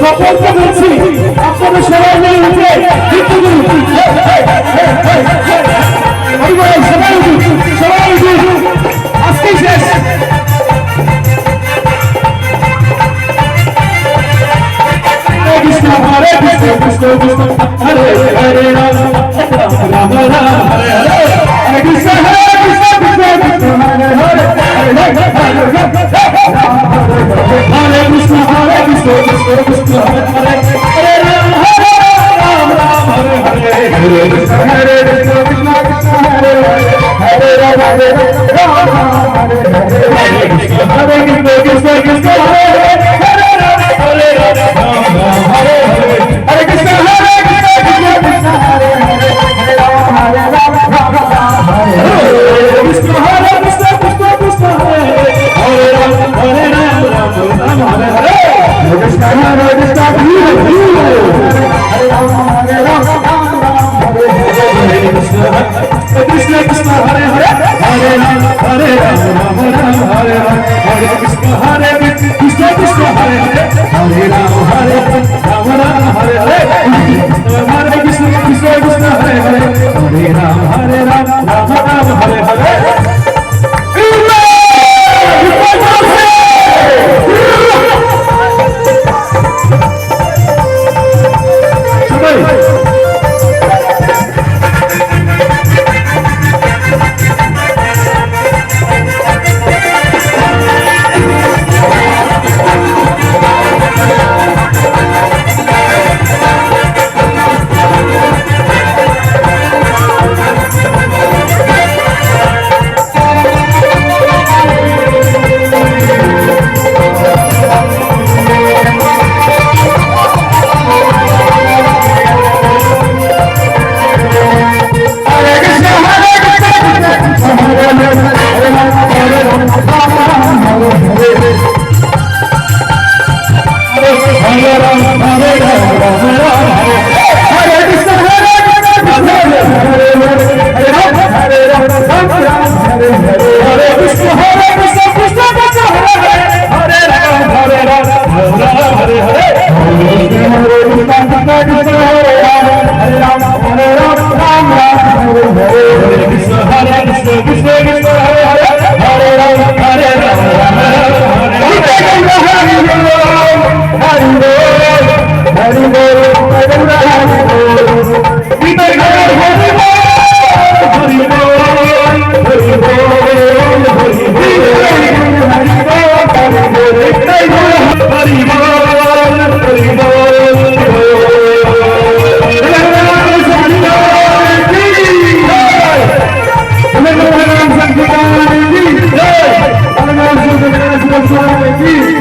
সকলকে বলছি আপনারা সবাই মিলে উঠে সবাই উঠুন সবাই উঠুন আজকেই শেষ কৃষ্ণ হরে কৃষ্ণ কৃষ্ণ কৃষ্ণ হরে হরে রাম রাম রাম হরে হরে হরে কৃষ্ণ কৃষ্ণ কৃষ্ণ হরে হরে হরে কৃষ্ণ হরে কৃষ্ণ কৃষ্ণ কৃষ্ণ হরে হরে রাম রাম হরে হরে হরে কৃষ্ণ হরে কৃষ্ণ কৃষ্ণ কৃষ্ণ হরে হরে রাম হরে রাম হরে হরে কৃষ্ণ হরে কৃষ্ণ কৃষ্ণ কৃষ্ণ হরে হরে রাম হরে রাম হরে হরে হরে কৃষ্ণ হরে কৃষ্ণ কৃষ্ণ কৃষ্ণ হরে হরে হরে রাম হরে রাম রাম রাম হরে হরে কৃষ্ণ হরে কৃষ্ণ কৃষ্ণ কৃষ্ণ হরে হরে রাম হরে রাম রাম রাম হরে হরে কৃষ্ণ হরে কৃষ্ণ হরে রাম হরে রাম রাম রাম হরে হরে কৃষ্ণ কৃষ্ণ কৃষ্ণ হরে হরে হরে রাম হরে রাম রাম রাম হরে হরে হরে কৃষ্ণ হরে কৃষ্ণ কৃষ্ণ হরে হরে হরে রাম হরে রাম রাম হরে হরে হরে কৃষ্ণ কৃষ্ণ কৃষ্ণ হরে হরে হরে রাম হরে রাম রাম রাম হরে হরে Hare Krishna